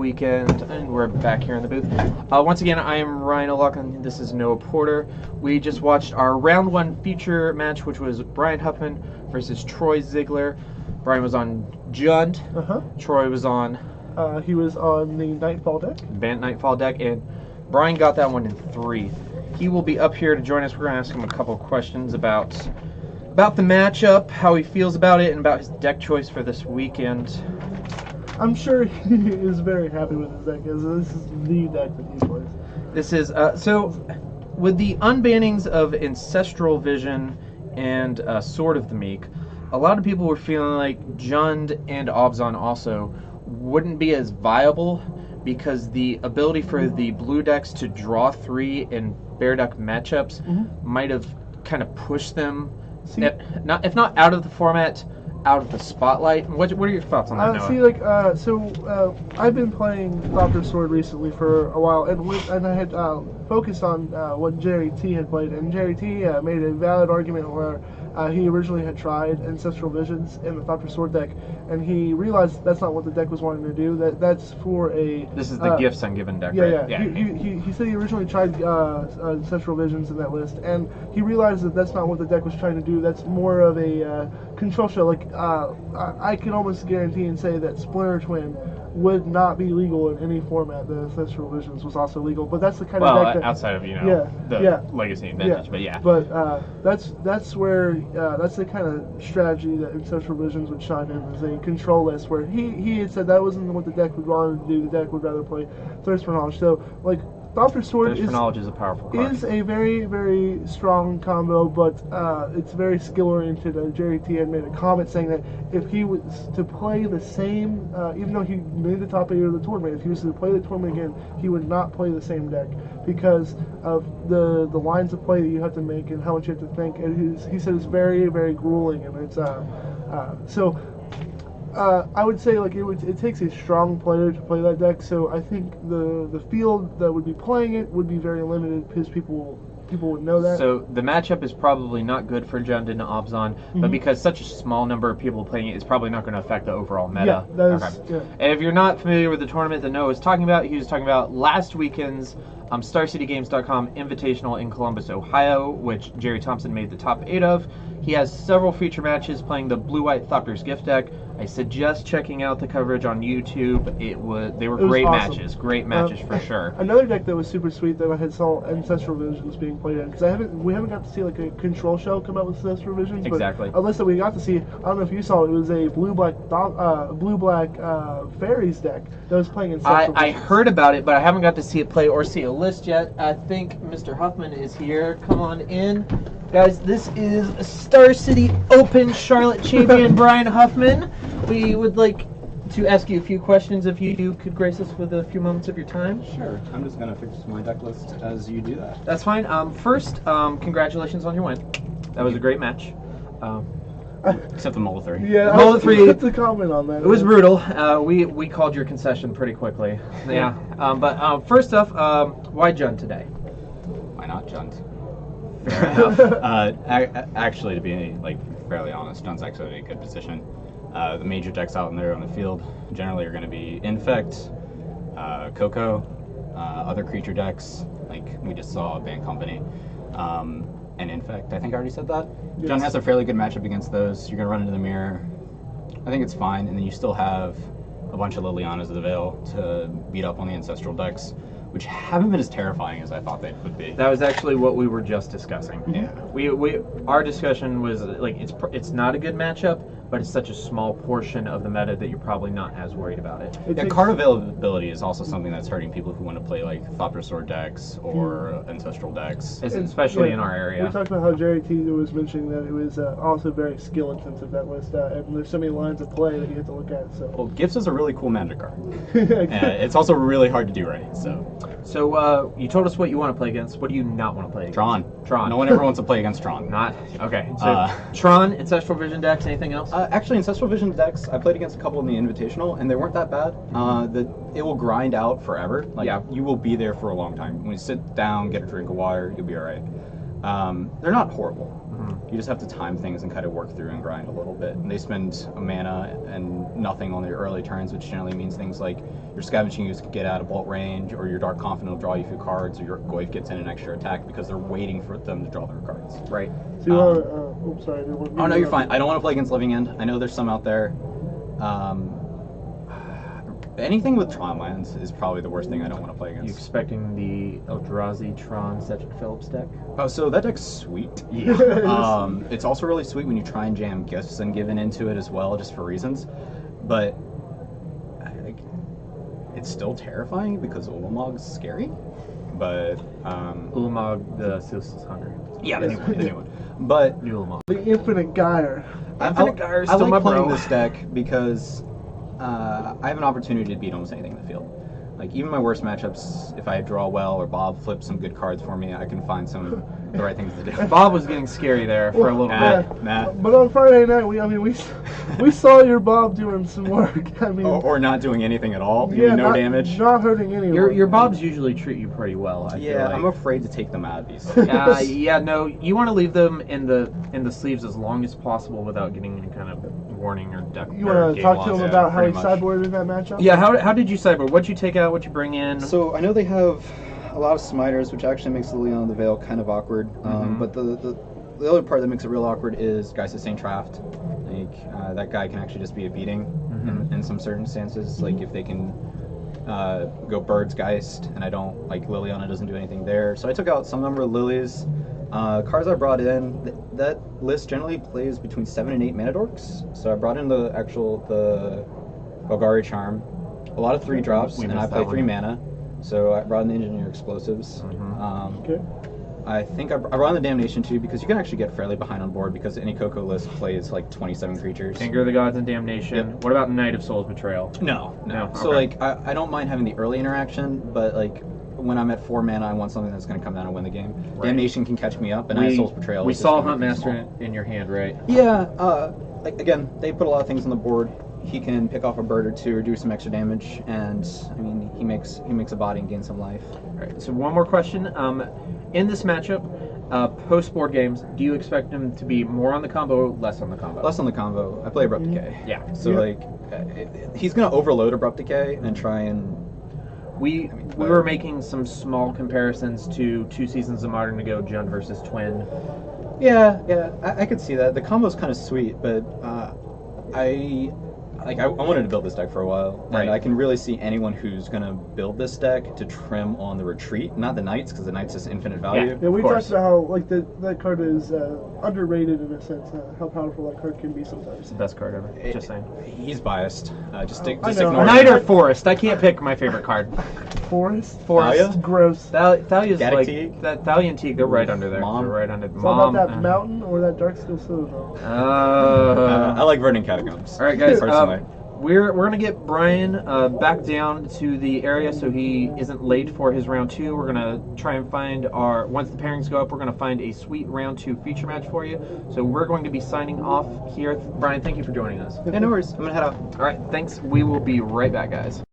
weekend, and we're back here in the booth. Once again, I am Ryan O'Loughlin. This is Noah Porter. We just watched our round one feature match, which was Brian Huffman versus Troy Ziegler. Brian was on Jund. Troy was on... he was on the Nightfall deck. Bant Nightfall deck, and Brian got that one in 3. He will be up here to join us. We're going to ask him a couple questions about the matchup, how he feels about it, and about his deck choice for this weekend. I'm sure he is very happy with his deck, because this is the deck that he plays. This is, so, with the unbannings of Ancestral Vision and Sword of the Meek, a lot of people were feeling like Jund and Obzon also wouldn't be as viable because the ability for the blue decks to draw 3 in Bear Deck matchups might have kind of pushed them, if not out of the format, out of the spotlight. What are your thoughts on that, Noah? I've been playing Thopter Sword recently for a while, and I had focused on what Jerry T had played, and Jerry T made a valid argument where he originally had tried Ancestral Visions in the Thopter Sword deck, and he realized that's not what the deck was wanting to do. That's for a... This is the Gifts Ungiven deck, right? Yeah. He said he originally tried Ancestral Visions in that list, and he realized that that's not what the deck was trying to do. That's more of a control shell. I can almost guarantee and say that Splinter Twin would not be legal in any format. The Ancestral Visions was also legal, but that's the kind of deck that... outside of, the Legacy and Vintage, but yeah. But that's where, that's the kind of strategy that Ancestral Visions would shine in, as a control list, where he had said that wasn't what the deck would want to do. The deck would rather play Thirst for Knowledge. So, Thopter Sword Thirst for Knowledge is a powerful card. Is a very, very strong combo, but it's very skill-oriented. Jerry T had made a comment saying that if he was to play the same, even though he made the top 8 of the tournament, if he was to play the tournament again, he would not play the same deck because of the lines of play that you have to make and how much you have to think. And he said it's very, very grueling, and it's I would say it takes a strong player to play that deck. So I think the field that would be playing it would be very limited because people would know that. So the matchup is probably not good for Jund and Obzon, but because such a small number of people playing it, it's probably not going to affect the overall meta. And if you're not familiar with the tournament that Noah was talking about, he was talking about last weekend's StarCityGames.com Invitational in Columbus, Ohio, which Jerry Thompson made the top 8 of. He has several feature matches playing the Blue-White Thopter's Gift deck. I suggest checking out the coverage on YouTube. They were great matches. Great matches for sure. Another deck that was super sweet that I had saw Ancestral Visions being played in, because we haven't got to see a control shell come out with Ancestral Visions. Exactly. But a list that we got to see, I don't know if you saw it, was a blue-black fairies deck that was playing Ancestral Visions. I heard about it, but I haven't got to see it play or see a list yet. I think Mr. Huffman is here. Come on in. Guys, this is Star City Open Charlotte champion Brian Huffman. We would like to ask you a few questions if you could grace us with a few moments of your time. Sure. I'm just going to fix my deck list as you do that. That's fine. First, congratulations on your win. That was a great match. Except the Mull 3. Yeah, Mull 3. What's the comment on that? It was brutal. We called your concession pretty quickly. Yeah. But first off, why Jund today? Why not Jund? Fair enough. Actually, to be fairly honest, Jund's actually in a good position. The major decks out in there on the field generally are going to be Infect, Coco, other creature decks like we just saw Band Company, and Infect. I think I already said that. Yes. Jund has a fairly good matchup against those. You're going to run into the mirror. I think it's fine, and then you still have a bunch of Lilianas of the Veil to beat up on the Ancestral decks, which haven't been as terrifying as I thought they would be. That was actually what we were just discussing. Yeah. Our discussion was it's not a good matchup, but it's such a small portion of the meta that you're probably not as worried about it. Yeah, card availability is also something that's hurting people who want to play Thopter Sword decks or Ancestral decks. Especially in our area. We talked about how Jerry T was mentioning that it was also very skill intensive, that list, and there's so many lines of play that you have to look at. So. Well, Gifts is a really cool Magic card. It's also really hard to do right. So you told us what you want to play against. What do you not want to play against? Tron. No one ever wants to play against Tron. Not? Okay. So Tron, Ancestral Vision decks, anything else? Actually, Ancestral Vision decks, I played against a couple in the Invitational, and they weren't that bad. It will grind out forever. You will be there for a long time. When you sit down, get a drink of water, you'll be all right. They're not horrible. Mhm. You just have to time things and kind of work through and grind a little bit. And they spend a mana and nothing on their early turns, which generally means things like your Scavenging Ooze can get out of bolt range, or your Dark Confidant will draw you a few cards, or your Goyf gets in an extra attack because they're waiting for them to draw their cards. Right. So you want to, oops, sorry. I didn't want to Oh no, you're fine. I don't want to play against Living End. I know there's some out there. Anything with Tron lands is probably the worst thing I don't want to play You against. expecting the Eldrazi Tron Cedric Phillips deck? Oh, so that deck's sweet. Yeah. It's also really sweet when you try and jam Gifts and Given into it as well, just for reasons. But it's still terrifying because Ulamog's scary. But Ulamog, the Ceaseless Hunger. yeah, the new one. But New Ulamog. The Infinite Gyre. Infinite Gyre is I still like my playing bro. this deck because I have an opportunity to beat almost anything in the field. Like, even my worst matchups, if I draw well or Bob flips some good cards for me, I can find the right things to do. Bob was getting scary there for a little bit. Nah. But on Friday night, we saw your Bob doing some work. I mean, Or not doing anything at all, yeah, doing no not, damage. not hurting anyone. Your Bobs usually treat you pretty well. I feel Yeah, like. I'm afraid to take them out of these. Yeah, no, you want to leave them in the sleeves as long as possible without getting any kind of warning or deck. You want to talk to him yeah, about how he pretty much. sideboarded in that matchup? Yeah, how did you sideboard? What'd you take out? What'd you bring in? So I know they have a lot of smiters, which actually makes the Leon the Veil kind of awkward. But the other part that makes it real awkward is Guy Sustain Traft. Like, that guy can actually just be a beating in some circumstances. Like, if they can go Bird's Geist, and I don't, like, Liliana doesn't do anything there. So I took out some number of Lilies. Cards I brought in, that list generally plays between 7 and 8 mana dorks. So I brought in the Golgari Charm, a lot of 3 drops, We and I missed play that 3 one. mana. So I brought in the Engineer Explosives. Okay. I think I brought in the Damnation too, because you can actually get fairly behind on board because any Coco list plays like 27 creatures. Anger of the Gods and Damnation. Yep. What about Knight of Souls Betrayal? No. So Okay. like I don't mind having the early interaction, but like when I'm at 4 mana, I want something that's going to come down and win the game. Right. Damnation can catch me up, and Knight of Souls Betrayal. We is just saw gonna be Huntmaster small. in your hand, right? Yeah. Like again, they put a lot of things on the board. He can pick off a bird or two or do some extra damage, and I mean he makes a body and gains some life. All right. So one more question. In this matchup, post board games, do you expect him to be more on the combo, less on the combo? Less on the combo. I play Abrupt Decay. Yeah. So Yeah. like he's going to overload Abrupt Decay and try and. We were making some small comparisons to 2 seasons of Modern ago, Jund versus Twin. Yeah, I could see that. The combo's kind of sweet, but I wanted to build this deck for a while, Right. and I can really see anyone who's gonna build this deck to trim on the retreat, not the Knights, because the Knights is infinite value. Yeah, we Of course. talked about how like that card is underrated in a sense. How powerful that card can be It's sometimes. the best card ever. Just saying. He's biased. Just I just know. ignore Knight him. or Forest? I can't pick my favorite card. Forest. Forest. Gross. Thalia's Gaddock like Teague? that. Thalia and Teague, they're right under there. Mom. They're right under It's all about that Mom. mountain or that Darksteel Citadel. I like Verdant Catacombs. All right, guys. Personally. We're gonna get Brian back down to the area so he isn't late for his round 2. We're gonna try and find once the pairings go up, we're gonna find a sweet round 2 feature match for you. So we're going to be signing off here. Brian, thank you for joining us. Yeah, no worries. I'm gonna head out. All right, thanks. We will be right back, guys.